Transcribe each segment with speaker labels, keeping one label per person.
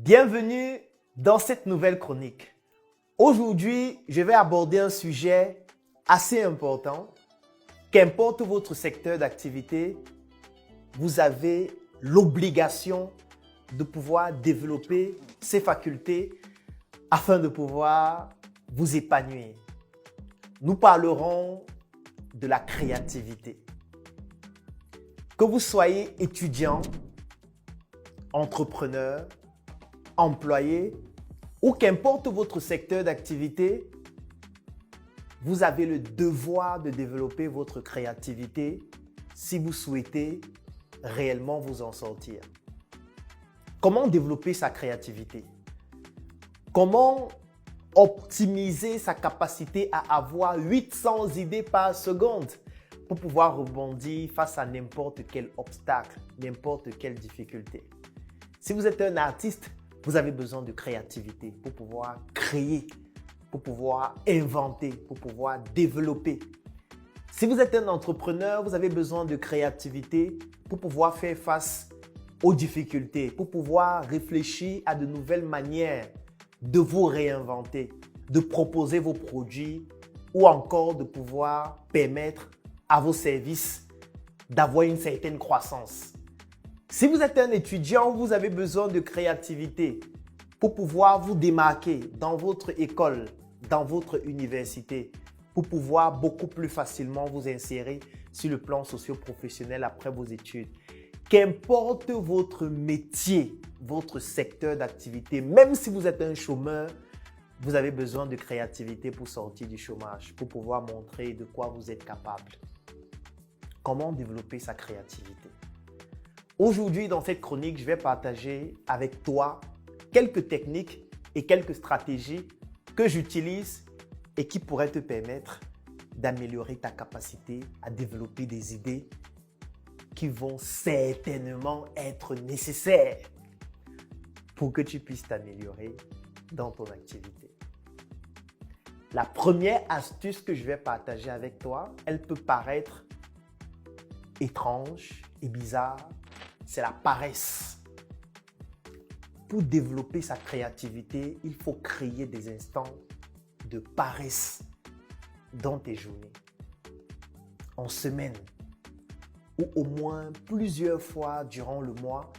Speaker 1: Bienvenue dans cette nouvelle chronique. Aujourd'hui, je vais aborder un sujet assez important. Qu'importe votre secteur d'activité, vous avez l'obligation de pouvoir développer ces facultés afin de pouvoir vous épanouir. Nous parlerons de la créativité. Que vous soyez étudiant, entrepreneur, employé ou qu'importe votre secteur d'activité, vous avez le devoir de développer votre créativité si vous souhaitez réellement vous en sortir. Comment développer sa créativité? Comment optimiser sa capacité à avoir 800 idées par seconde pour pouvoir rebondir face à n'importe quel obstacle, n'importe quelle difficulté? Si vous êtes un artiste, vous avez besoin de créativité pour pouvoir créer, pour pouvoir inventer, pour pouvoir développer. Si vous êtes un entrepreneur, vous avez besoin de créativité pour pouvoir faire face aux difficultés, pour pouvoir réfléchir à de nouvelles manières de vous réinventer, de proposer vos produits ou encore de pouvoir permettre à vos services d'avoir une certaine croissance. Si vous êtes un étudiant, vous avez besoin de créativité pour pouvoir vous démarquer dans votre école, dans votre université, pour pouvoir beaucoup plus facilement vous insérer sur le plan socio-professionnel après vos études. Qu'importe votre métier, votre secteur d'activité, même si vous êtes un chômeur, vous avez besoin de créativité pour sortir du chômage, pour pouvoir montrer de quoi vous êtes capable. Comment développer sa créativité? Aujourd'hui, dans cette chronique, je vais partager avec toi quelques techniques et quelques stratégies que j'utilise et qui pourraient te permettre d'améliorer ta capacité à développer des idées qui vont certainement être nécessaires pour que tu puisses t'améliorer dans ton activité. La première astuce que je vais partager avec toi, elle peut paraître étrange et bizarre, c'est la paresse. Pour développer sa créativité, il faut créer des instants de paresse dans tes journées, en semaine ou au moins plusieurs fois durant le mois.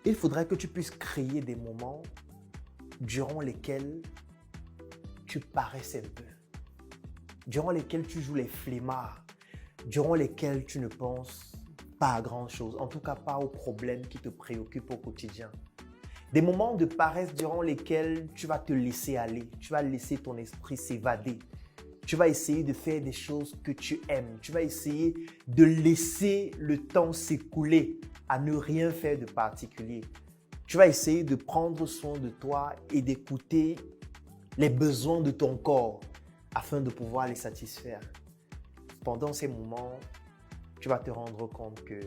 Speaker 1: Il faudrait que tu puisses créer des moments durant lesquels tu paresses un peu, durant lesquels tu joues les flemmards, durant lesquels tu ne penses pas à grand-chose, en tout cas pas aux problèmes qui te préoccupent au quotidien. Des moments de paresse durant lesquels tu vas te laisser aller, tu vas laisser ton esprit s'évader. Tu vas essayer de faire des choses que tu aimes. Tu vas essayer de laisser le temps s'écouler à ne rien faire de particulier. Tu vas essayer de prendre soin de toi et d'écouter les besoins de ton corps afin de pouvoir les satisfaire. Pendant ces moments, tu vas te rendre compte que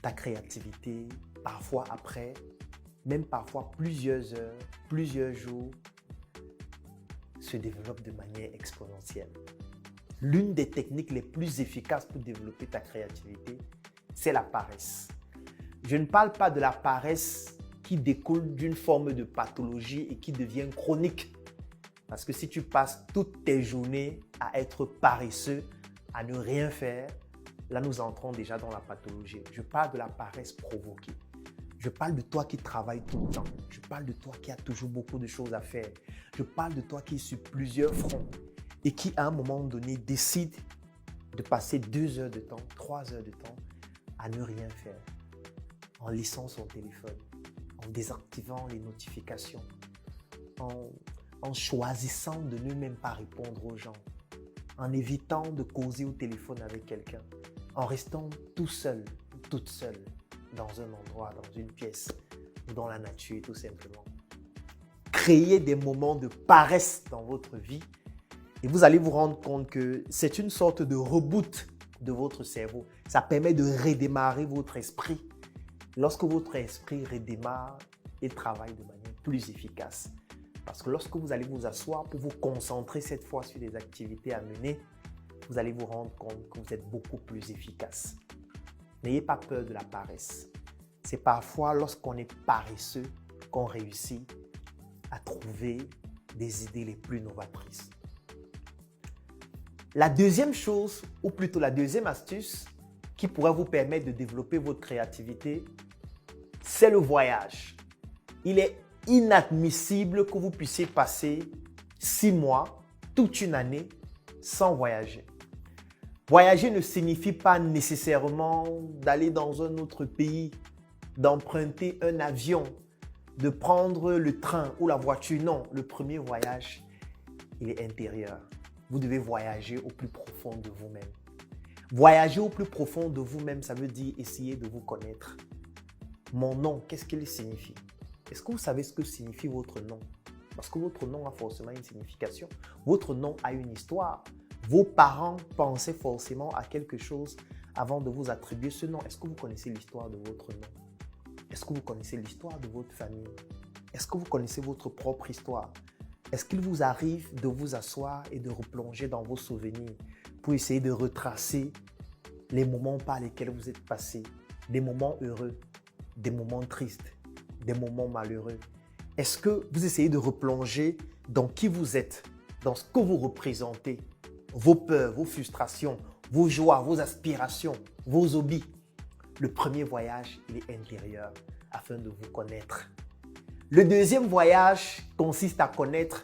Speaker 1: ta créativité, parfois après, même parfois plusieurs heures, plusieurs jours, se développe de manière exponentielle. L'une des techniques les plus efficaces pour développer ta créativité, c'est la paresse. Je ne parle pas de la paresse qui découle d'une forme de pathologie et qui devient chronique. Parce que si tu passes toutes tes journées à être paresseux, à ne rien faire, là nous entrons déjà dans la pathologie. Je parle de la paresse provoquée. Je parle de toi qui travaille tout le temps. Je parle de toi qui a toujours beaucoup de choses à faire. Je parle de toi qui est sur plusieurs fronts et qui, à un moment donné, décide de passer 2 heures de temps, 3 heures de temps à ne rien faire, en laissant son téléphone, en désactivant les notifications, en choisissant de ne même pas répondre aux gens, en évitant de causer au téléphone avec quelqu'un, en restant tout seul, toute seule, dans un endroit, dans une pièce ou dans la nature tout simplement. Créez des moments de paresse dans votre vie et vous allez vous rendre compte que c'est une sorte de reboot de votre cerveau. Ça permet de redémarrer votre esprit. Lorsque votre esprit redémarre, il travaille de manière plus efficace. Parce que lorsque vous allez vous asseoir pour vous concentrer cette fois sur des activités à mener, vous allez vous rendre compte que vous êtes beaucoup plus efficace. N'ayez pas peur de la paresse. C'est parfois lorsqu'on est paresseux qu'on réussit à trouver des idées les plus novatrices. La deuxième chose, ou plutôt la deuxième astuce qui pourrait vous permettre de développer votre créativité, c'est le voyage. Il est inadmissible que vous puissiez passer 6 mois, toute une année, sans voyager. Voyager ne signifie pas nécessairement d'aller dans un autre pays, d'emprunter un avion, de prendre le train ou la voiture. Non, le premier voyage, il est intérieur. Vous devez voyager au plus profond de vous-même. Voyager au plus profond de vous-même, ça veut dire essayer de vous connaître. Mon nom, qu'est-ce qu'il signifie? Est-ce que vous savez ce que signifie votre nom? Parce que votre nom a forcément une signification. Votre nom a une histoire. Vos parents pensaient forcément à quelque chose avant de vous attribuer ce nom. Est-ce que vous connaissez l'histoire de votre nom? Est-ce que vous connaissez l'histoire de votre famille? Est-ce que vous connaissez votre propre histoire? Est-ce qu'il vous arrive de vous asseoir et de replonger dans vos souvenirs pour essayer de retracer les moments par lesquels vous êtes passés, des moments heureux, des moments tristes, des moments malheureux? Est-ce que vous essayez de replonger dans qui vous êtes, dans ce que vous représentez, vos peurs, vos frustrations, vos joies, vos aspirations, vos hobbies? Le premier voyage, il est intérieur, afin de vous connaître. Le deuxième voyage consiste à connaître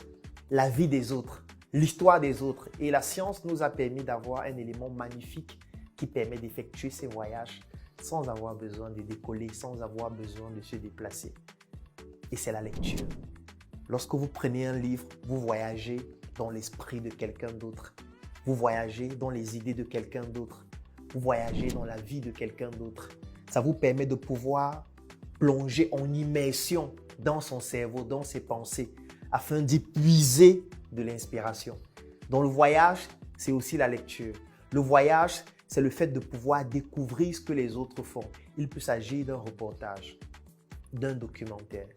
Speaker 1: la vie des autres, l'histoire des autres. Et la science nous a permis d'avoir un élément magnifique qui permet d'effectuer ces voyages sans avoir besoin de décoller, sans avoir besoin de se déplacer. Et c'est la lecture. Lorsque vous prenez un livre, vous voyagez dans l'esprit de quelqu'un d'autre. Vous voyagez dans les idées de quelqu'un d'autre. Vous voyagez dans la vie de quelqu'un d'autre. Ça vous permet de pouvoir plonger en immersion dans son cerveau, dans ses pensées, afin d'y puiser de l'inspiration. Donc le voyage, c'est aussi la lecture. Le voyage, c'est le fait de pouvoir découvrir ce que les autres font. Il peut s'agir d'un reportage, d'un documentaire.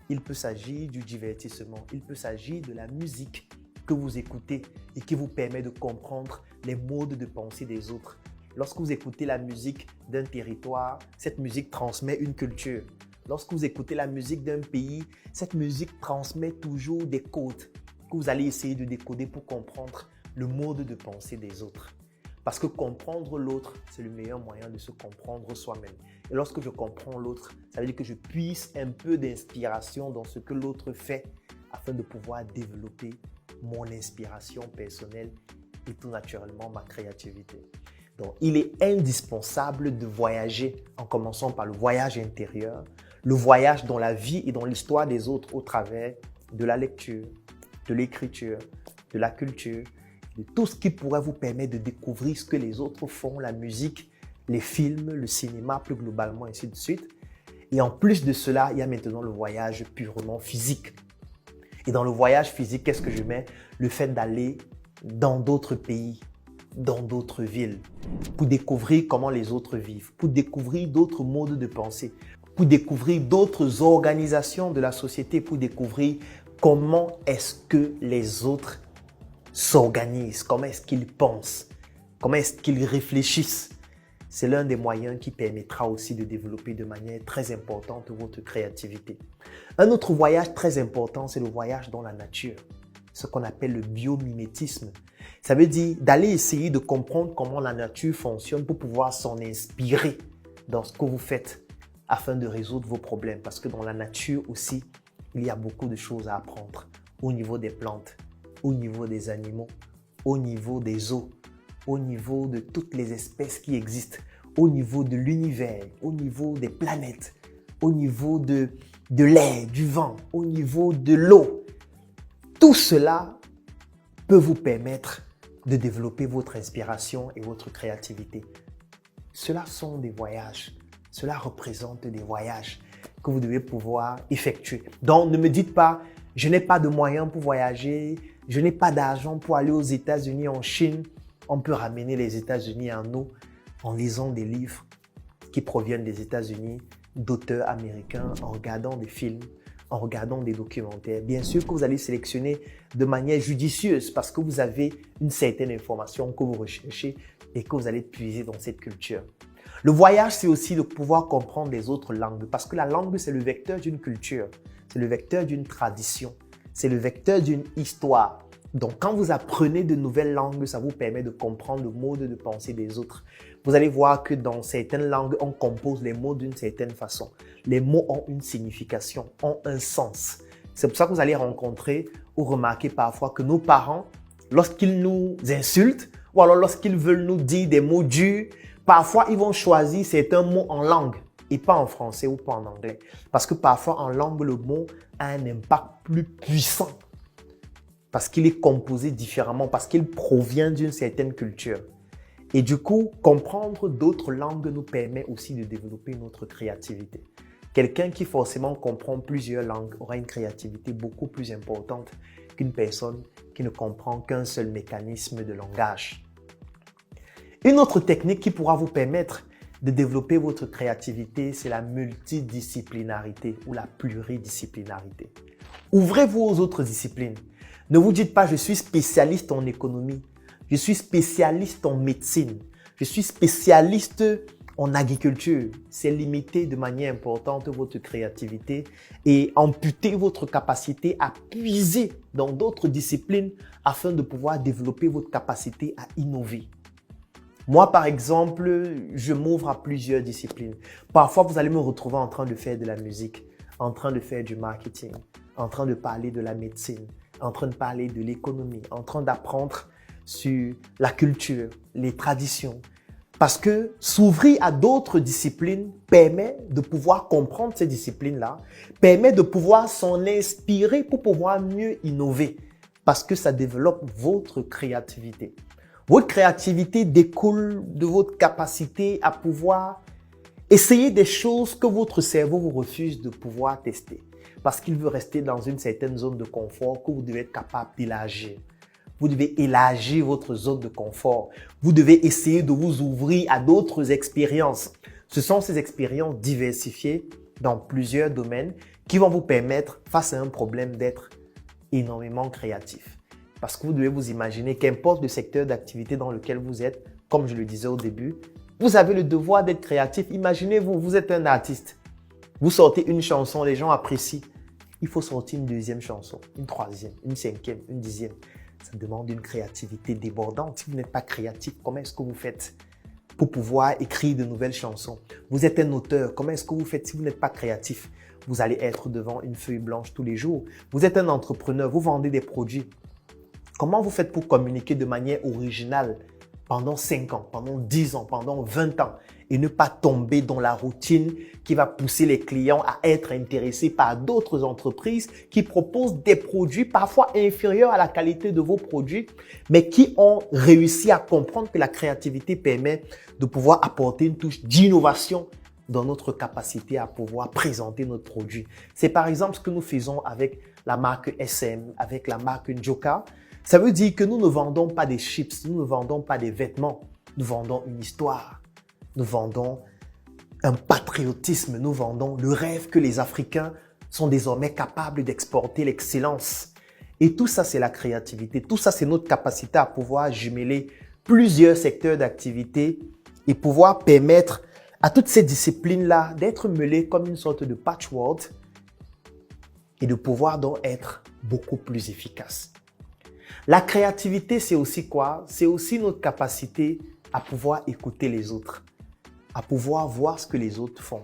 Speaker 1: Il peut s'agir du divertissement. Il peut s'agir de la musique que vous écoutez et qui vous permet de comprendre les modes de pensée des autres. Lorsque vous écoutez la musique d'un territoire, cette musique transmet une culture. Lorsque vous écoutez la musique d'un pays, cette musique transmet toujours des codes que vous allez essayer de décoder pour comprendre le mode de pensée des autres. Parce que comprendre l'autre, c'est le meilleur moyen de se comprendre soi-même. Et lorsque je comprends l'autre, ça veut dire que je puisse un peu d'inspiration dans ce que l'autre fait afin de pouvoir développer mon inspiration personnelle et tout naturellement ma créativité. Donc, il est indispensable de voyager en commençant par le voyage intérieur, le voyage dans la vie et dans l'histoire des autres au travers de la lecture, de l'écriture, de la culture, de tout ce qui pourrait vous permettre de découvrir ce que les autres font, la musique, les films, le cinéma, plus globalement, ainsi de suite. Et en plus de cela, il y a maintenant le voyage purement physique. Et dans le voyage physique, qu'est-ce que je mets? Le fait d'aller dans d'autres pays, dans d'autres villes, pour découvrir comment les autres vivent, pour découvrir d'autres modes de pensée, pour découvrir d'autres organisations de la société, pour découvrir comment est-ce que les autres s'organisent, comment est-ce qu'ils pensent, comment est-ce qu'ils réfléchissent. C'est l'un des moyens qui permettra aussi de développer de manière très importante votre créativité. Un autre voyage très important, c'est le voyage dans la nature, ce qu'on appelle le biomimétisme. Ça veut dire d'aller essayer de comprendre comment la nature fonctionne pour pouvoir s'en inspirer dans ce que vous faites afin de résoudre vos problèmes. Parce que dans la nature aussi, il y a beaucoup de choses à apprendre au niveau des plantes, au niveau des animaux, au niveau des eaux, au niveau de toutes les espèces qui existent, au niveau de l'univers, au niveau des planètes, au niveau de l'air, du vent, au niveau de l'eau. Tout cela peut vous permettre de développer votre inspiration et votre créativité. Cela sont des voyages. Cela représente des voyages que vous devez pouvoir effectuer. Donc, ne me dites pas, je n'ai pas de moyens pour voyager, je n'ai pas d'argent pour aller aux États-Unis, en Chine. On peut ramener les États-Unis à nous en lisant des livres qui proviennent des États-Unis, d'auteurs américains, en regardant des films, en regardant des documentaires. Bien sûr que vous allez sélectionner de manière judicieuse parce que vous avez une certaine information que vous recherchez et que vous allez puiser dans cette culture. Le voyage, c'est aussi de pouvoir comprendre les autres langues parce que la langue, c'est le vecteur d'une culture. c'est le vecteur d'une tradition, c'est le vecteur d'une histoire. Donc, quand vous apprenez de nouvelles langues, ça vous permet de comprendre le mode de pensée des autres. Vous allez voir que dans certaines langues, on compose les mots d'une certaine façon. Les mots ont une signification, ont un sens. C'est pour ça que vous allez rencontrer ou remarquer parfois que nos parents, lorsqu'ils nous insultent ou alors lorsqu'ils veulent nous dire des mots durs, parfois ils vont choisir certains mots en langue et pas en français ou pas en anglais. Parce que parfois en langue, le mot a un impact plus puissant. Parce qu'il est composé différemment, parce qu'il provient d'une certaine culture. Et du coup, comprendre d'autres langues nous permet aussi de développer notre créativité. Quelqu'un qui forcément comprend plusieurs langues aura une créativité beaucoup plus importante qu'une personne qui ne comprend qu'un seul mécanisme de langage. Une autre technique qui pourra vous permettre de développer votre créativité, c'est la multidisciplinarité ou la pluridisciplinarité. Ouvrez-vous aux autres disciplines. Ne vous dites pas « je suis spécialiste en économie, je suis spécialiste en médecine, je suis spécialiste en agriculture ». C'est limiter de manière importante votre créativité et amputer votre capacité à puiser dans d'autres disciplines afin de pouvoir développer votre capacité à innover. Moi, par exemple, je m'ouvre à plusieurs disciplines. Parfois, vous allez me retrouver en train de faire de la musique, en train de faire du marketing, en train de parler de la médecine, en train de parler de l'économie, en train d'apprendre sur la culture, les traditions. Parce que s'ouvrir à d'autres disciplines permet de pouvoir comprendre ces disciplines-là, permet de pouvoir s'en inspirer pour pouvoir mieux innover. Parce que ça développe votre créativité. Votre créativité découle de votre capacité à pouvoir essayer des choses que votre cerveau vous refuse de pouvoir tester. Parce qu'il veut rester dans une certaine zone de confort que vous devez être capable d'élargir. Vous devez élargir votre zone de confort. Vous devez essayer de vous ouvrir à d'autres expériences. Ce sont ces expériences diversifiées dans plusieurs domaines qui vont vous permettre, face à un problème, d'être énormément créatif. Parce que vous devez vous imaginer qu'importe le secteur d'activité dans lequel vous êtes, comme je le disais au début, vous avez le devoir d'être créatif. Imaginez-vous, vous êtes un artiste. Vous sortez une chanson, les gens apprécient. Il faut sortir une deuxième chanson, une troisième, une cinquième, une dixième. Ça demande une créativité débordante. Si vous n'êtes pas créatif, comment est-ce que vous faites pour pouvoir écrire de nouvelles chansons? Vous êtes un auteur, comment est-ce que vous faites si vous n'êtes pas créatif? Vous allez être devant une feuille blanche tous les jours. Vous êtes un entrepreneur, vous vendez des produits. Comment vous faites pour communiquer de manière originale pendant 5 ans, pendant 10 ans, pendant 20 ans et ne pas tomber dans la routine qui va pousser les clients à être intéressés par d'autres entreprises qui proposent des produits parfois inférieurs à la qualité de vos produits, mais qui ont réussi à comprendre que la créativité permet de pouvoir apporter une touche d'innovation dans notre capacité à pouvoir présenter notre produit. C'est par exemple ce que nous faisons avec la marque SM, avec la marque Njoka. Ça veut dire que nous ne vendons pas des chips, nous ne vendons pas des vêtements, nous vendons une histoire, nous vendons un patriotisme, nous vendons le rêve que les Africains sont désormais capables d'exporter l'excellence. Et tout ça, c'est la créativité, tout ça, c'est notre capacité à pouvoir jumeler plusieurs secteurs d'activité et pouvoir permettre à toutes ces disciplines-là d'être mêlées comme une sorte de patchwork et de pouvoir donc être beaucoup plus efficaces. La créativité, c'est aussi quoi? C'est aussi notre capacité à pouvoir écouter les autres, à pouvoir voir ce que les autres font,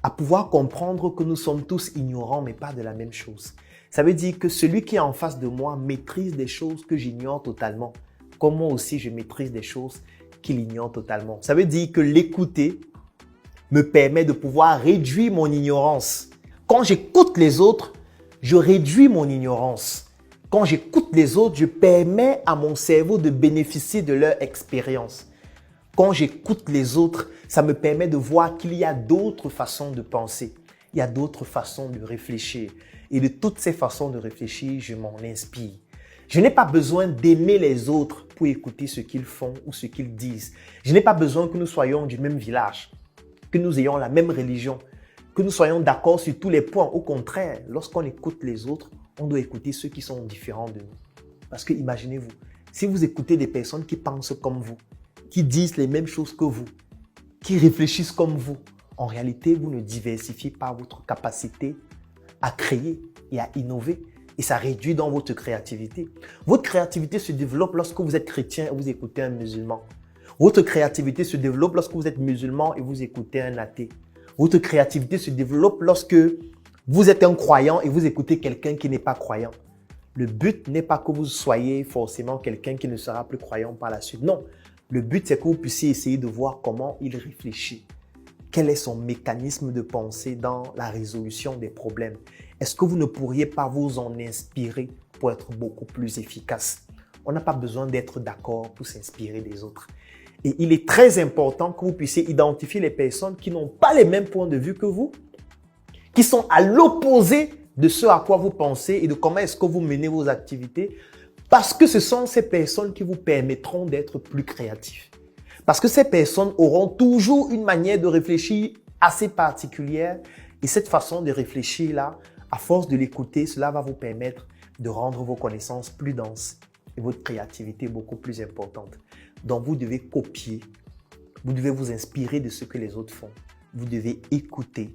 Speaker 1: à pouvoir comprendre que nous sommes tous ignorants, mais pas de la même chose. Ça veut dire que celui qui est en face de moi maîtrise des choses que j'ignore totalement, comme moi aussi je maîtrise des choses qu'il ignore totalement. Ça veut dire que l'écouter me permet de pouvoir réduire mon ignorance. Quand j'écoute les autres, je réduis mon ignorance. Quand j'écoute les autres, je permets à mon cerveau de bénéficier de leur expérience. Quand j'écoute les autres, ça me permet de voir qu'il y a d'autres façons de penser. Il y a d'autres façons de réfléchir. Et de toutes ces façons de réfléchir, je m'en inspire. Je n'ai pas besoin d'aimer les autres pour écouter ce qu'ils font ou ce qu'ils disent. Je n'ai pas besoin que nous soyons du même village, que nous ayons la même religion, que nous soyons d'accord sur tous les points. Au contraire, lorsqu'on écoute les autres, on doit écouter ceux qui sont différents de nous. Parce que imaginez-vous, si vous écoutez des personnes qui pensent comme vous, qui disent les mêmes choses que vous, qui réfléchissent comme vous, en réalité, vous ne diversifiez pas votre capacité à créer et à innover. Et ça réduit dans votre créativité. Votre créativité se développe lorsque vous êtes chrétien et vous écoutez un musulman. Votre créativité se développe lorsque vous êtes musulman et vous écoutez un athée. Votre créativité se développe lorsque vous êtes un croyant et vous écoutez quelqu'un qui n'est pas croyant. Le but n'est pas que vous soyez forcément quelqu'un qui ne sera plus croyant par la suite. Non, le but c'est que vous puissiez essayer de voir comment il réfléchit. Quel est son mécanisme de pensée dans la résolution des problèmes? Est-ce que vous ne pourriez pas vous en inspirer pour être beaucoup plus efficace? On n'a pas besoin d'être d'accord pour s'inspirer des autres. Et il est très important que vous puissiez identifier les personnes qui n'ont pas les mêmes points de vue que vous, qui sont à l'opposé de ce à quoi vous pensez et de comment est-ce que vous menez vos activités, parce que ce sont ces personnes qui vous permettront d'être plus créatifs. Parce que ces personnes auront toujours une manière de réfléchir assez particulière et cette façon de réfléchir-là, à force de l'écouter, cela va vous permettre de rendre vos connaissances plus denses et votre créativité beaucoup plus importante. Donc, vous devez copier, vous devez vous inspirer de ce que les autres font, vous devez écouter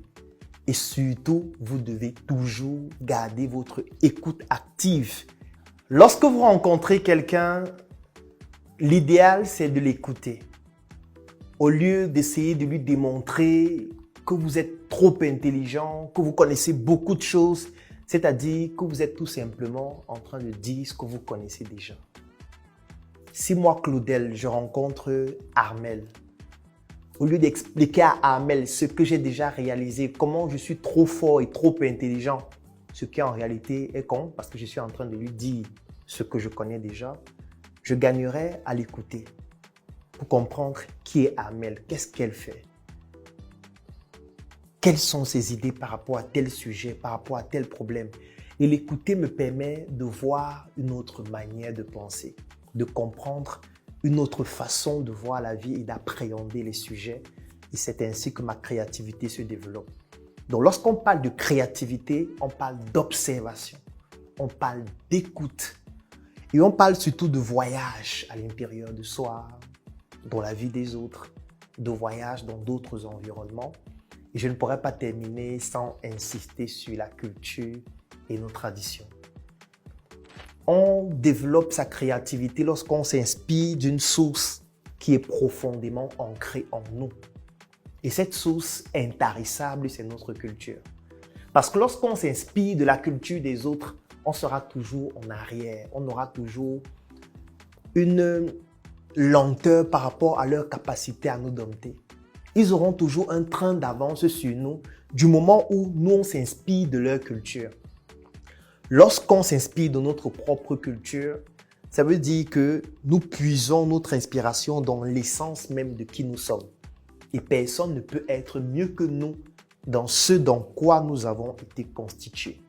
Speaker 1: et surtout, vous devez toujours garder votre écoute active. Lorsque vous rencontrez quelqu'un, l'idéal, c'est de l'écouter. Au lieu d'essayer de lui démontrer que vous êtes trop intelligent, que vous connaissez beaucoup de choses, c'est-à-dire que vous êtes tout simplement en train de dire ce que vous connaissez déjà. Si moi, Claudel, je rencontre Armel, au lieu d'expliquer à Armel ce que j'ai déjà réalisé, comment je suis trop fort et trop intelligent, ce qui en réalité est con parce que je suis en train de lui dire ce que je connais déjà, je gagnerais à l'écouter pour comprendre qui est Armel, qu'est-ce qu'elle fait, quelles sont ses idées par rapport à tel sujet, par rapport à tel problème. Et l'écouter me permet de voir une autre manière de penser, de comprendre une autre façon de voir la vie et d'appréhender les sujets. Et c'est ainsi que ma créativité se développe. Donc, lorsqu'on parle de créativité, on parle d'observation, on parle d'écoute et on parle surtout de voyage à l'intérieur de soi, dans la vie des autres, de voyage dans d'autres environnements. Et je ne pourrais pas terminer sans insister sur la culture et nos traditions. On développe sa créativité lorsqu'on s'inspire d'une source qui est profondément ancrée en nous. Et cette source intarissable, c'est notre culture. Parce que lorsqu'on s'inspire de la culture des autres, on sera toujours en arrière. On aura toujours une lenteur par rapport à leur capacité à nous dompter. Ils auront toujours un train d'avance sur nous du moment où nous, on s'inspire de leur culture. Lorsqu'on s'inspire de notre propre culture, ça veut dire que nous puisons notre inspiration dans l'essence même de qui nous sommes. Et personne ne peut être mieux que nous dans ce dans quoi nous avons été constitués.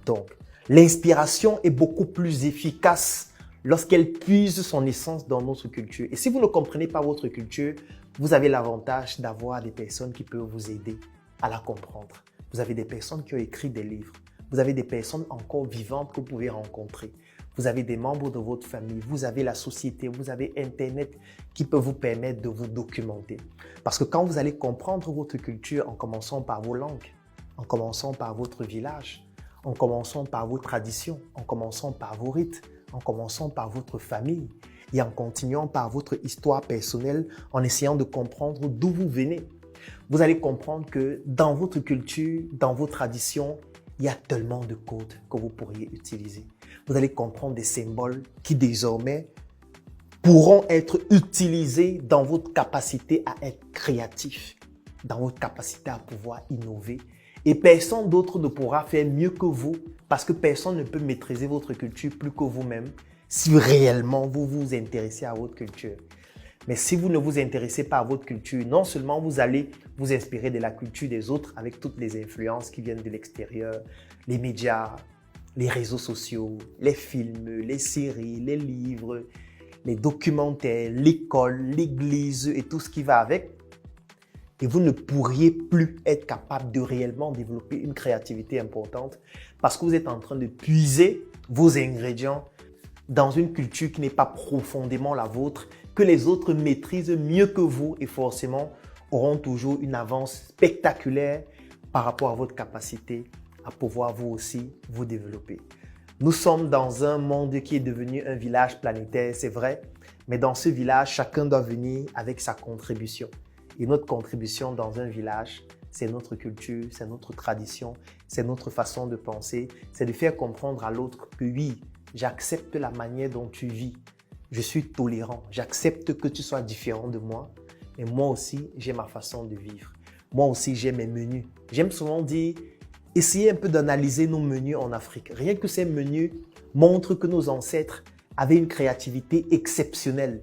Speaker 1: Donc, l'inspiration est beaucoup plus efficace lorsqu'elle puise son essence dans notre culture. Et si vous ne comprenez pas votre culture, vous avez l'avantage d'avoir des personnes qui peuvent vous aider à la comprendre. Vous avez des personnes qui ont écrit des livres. Vous avez des personnes encore vivantes que vous pouvez rencontrer. Vous avez des membres de votre famille. Vous avez la société. Vous avez Internet qui peut vous permettre de vous documenter. Parce que quand vous allez comprendre votre culture en commençant par vos langues, en commençant par votre village, en commençant par vos traditions, en commençant par vos rites, en commençant par votre famille et en continuant par votre histoire personnelle, en essayant de comprendre d'où vous venez, vous allez comprendre que dans votre culture, dans vos traditions, il y a tellement de codes que vous pourriez utiliser. Vous allez comprendre des symboles qui désormais pourront être utilisés dans votre capacité à être créatif, dans votre capacité à pouvoir innover. Et personne d'autre ne pourra faire mieux que vous parce que personne ne peut maîtriser votre culture plus que vous-même si réellement vous vous intéressez à votre culture. Mais si vous ne vous intéressez pas à votre culture, non seulement vous allez vous inspirer de la culture des autres avec toutes les influences qui viennent de l'extérieur, les médias, les réseaux sociaux, les films, les séries, les livres, les documentaires, l'école, l'église et tout ce qui va avec. Et vous ne pourriez plus être capable de réellement développer une créativité importante parce que vous êtes en train de puiser vos ingrédients dans une culture qui n'est pas profondément la vôtre, que les autres maîtrisent mieux que vous et forcément auront toujours une avance spectaculaire par rapport à votre capacité à pouvoir vous aussi vous développer. Nous sommes dans un monde qui est devenu un village planétaire, c'est vrai, mais dans ce village, chacun doit venir avec sa contribution. Et notre contribution dans un village, c'est notre culture, c'est notre tradition, c'est notre façon de penser, c'est de faire comprendre à l'autre que oui, j'accepte la manière dont tu vis, je suis tolérant, j'accepte que tu sois différent de moi, mais moi aussi, j'ai ma façon de vivre. Moi aussi, j'ai mes menus. J'aime souvent dire, essayez un peu d'analyser nos menus en Afrique. Rien que ces menus montrent que nos ancêtres avaient une créativité exceptionnelle.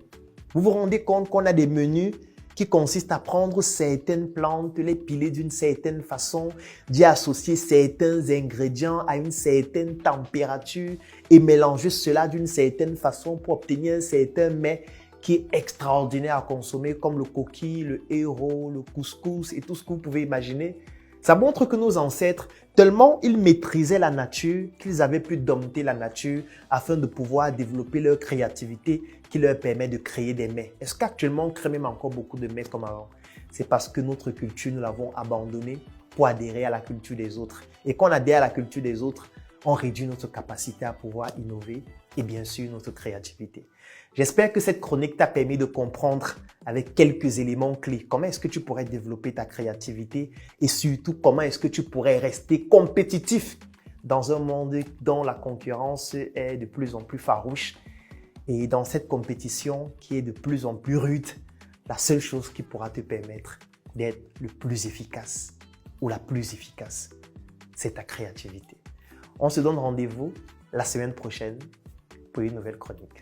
Speaker 1: Vous vous rendez compte qu'on a des menus qui consistent à prendre certaines plantes, les piler d'une certaine façon, d'y associer certains ingrédients à une certaine température et mélanger cela d'une certaine façon pour obtenir un certain mets qui est extraordinaire à consommer, comme le coquille, le héros, le couscous et tout ce que vous pouvez imaginer. Ça montre que nos ancêtres, tellement ils maîtrisaient la nature, qu'ils avaient pu dompter la nature afin de pouvoir développer leur créativité qui leur permet de créer des mets. Est-ce qu'actuellement on crée même encore beaucoup de mets comme avant? C'est parce que notre culture, nous l'avons abandonnée pour adhérer à la culture des autres. Et quand on adhère à la culture des autres, on réduit notre capacité à pouvoir innover et bien sûr notre créativité. J'espère que cette chronique t'a permis de comprendre avec quelques éléments clés comment est-ce que tu pourrais développer ta créativité et surtout comment est-ce que tu pourrais rester compétitif dans un monde dont la concurrence est de plus en plus farouche et dans cette compétition qui est de plus en plus rude, la seule chose qui pourra te permettre d'être le plus efficace ou la plus efficace, c'est ta créativité. On se donne rendez-vous la semaine prochaine pour une nouvelle chronique.